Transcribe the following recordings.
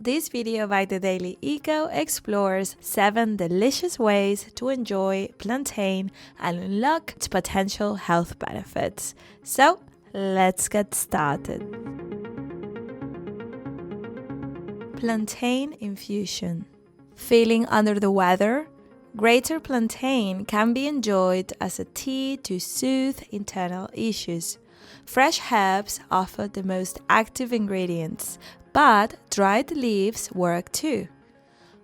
This video by The Daily Eco explores 7 delicious ways to enjoy plantain and unlock its potential health benefits. So, let's get started. Plantain Infusion. Feeling under the weather? Greater Plantain can be enjoyed as a tea to soothe internal issues. Fresh herbs offer the most active ingredients, but dried leaves work too.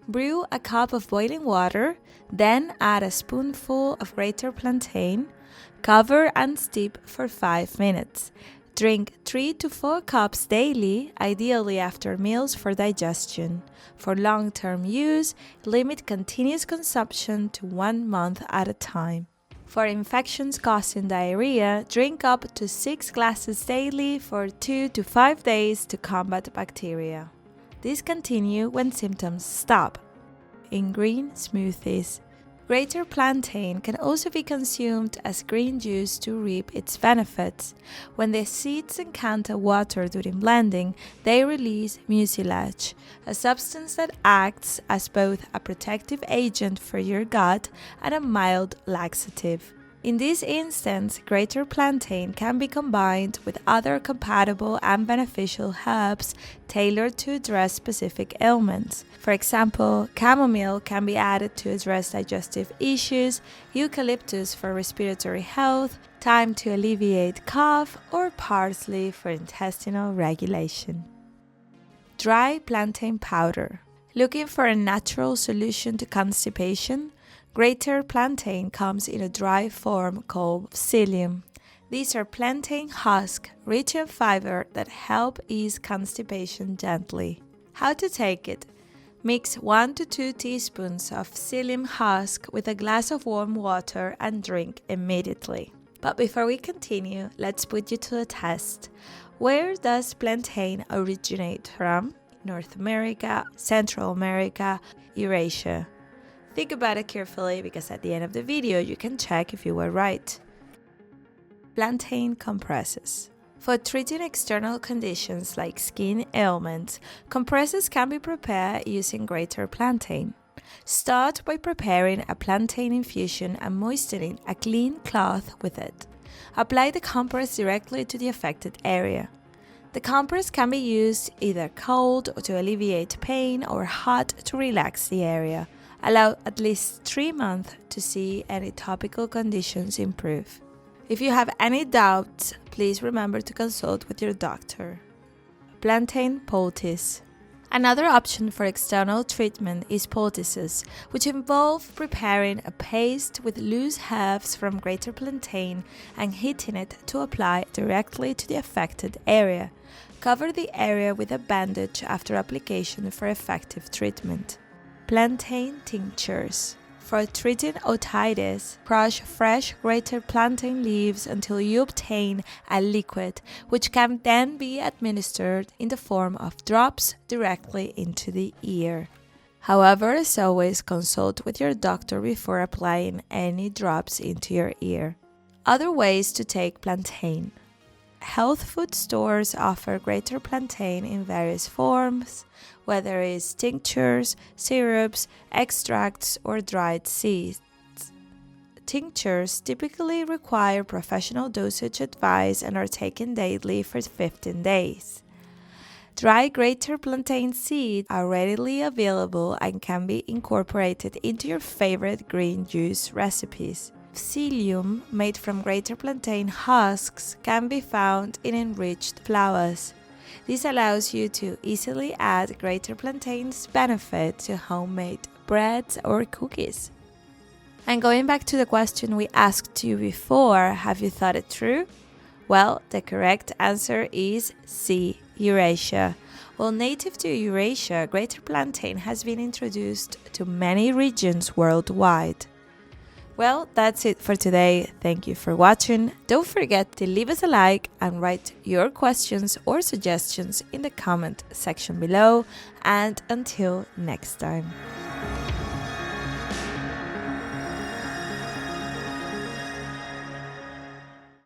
Brew a cup of boiling water, then add a spoonful of Greater Plantain, cover and steep for 5 minutes. Drink 3 to 4 cups daily, ideally after meals for digestion. For long-term use, limit continuous consumption to 1 month at a time. For infections causing diarrhea, drink up to 6 glasses daily for 2 to 5 days to combat bacteria. Discontinue when symptoms stop. In green smoothies. Greater Plantain can also be consumed as green juice to reap its benefits. When the seeds encounter water during blending, they release mucilage, a substance that acts as both a protective agent for your gut and a mild laxative. In this instance, Greater Plantain can be combined with other compatible and beneficial herbs tailored to address specific ailments. For example, chamomile can be added to address digestive issues, eucalyptus for respiratory health, thyme to alleviate cough, or parsley for intestinal regulation. Dry plantain powder. Looking for a natural solution to constipation? Greater Plantain comes in a dry form called psyllium. These are plantain husks rich in fiber that help ease constipation gently. How to take it? Mix 1 to 2 teaspoons of psyllium husk with a glass of warm water and drink immediately. But before we continue, let's put you to the test. Where does plantain originate from? North America, Central America, Eurasia. Think about it carefully because at the end of the video you can check if you were right. Plantain Compresses. For treating external conditions like skin ailments, compresses can be prepared using Greater Plantain. Start by preparing a plantain infusion and moistening a clean cloth with it. Apply the compress directly to the affected area. The compress can be used either cold to alleviate pain or hot to relax the area. Allow at least 3 months to see any topical conditions improve. If you have any doubts, please remember to consult with your doctor. Plantain Poultice. Another option for external treatment is poultices, which involve preparing a paste with loose herbs from Greater Plantain and heating it to apply directly to the affected area. Cover the area with a bandage after application for effective treatment. Plantain Tinctures. For treating otitis, crush fresh Greater Plantain leaves until you obtain a liquid, which can then be administered in the form of drops directly into the ear. However, as always, consult with your doctor before applying any drops into your ear. Other ways to take plantain. Health food stores offer Greater Plantain in various forms, whether it's tinctures, syrups, extracts, or dried seeds. Tinctures typically require professional dosage advice and are taken daily for 15 days. Dry Greater Plantain seeds are readily available and can be incorporated into your favorite green juice recipes. Psyllium, made from Greater Plantain husks, can be found in enriched flours. This allows you to easily add Greater Plantain's benefit to homemade breads or cookies. And going back to the question we asked you before, have you thought it through? Well, the correct answer is C, Eurasia. While native to Eurasia, Greater Plantain has been introduced to many regions worldwide. Well, that's it for today. Thank you for watching. Don't forget to leave us a like and write your questions or suggestions in the comment section below. And until next time.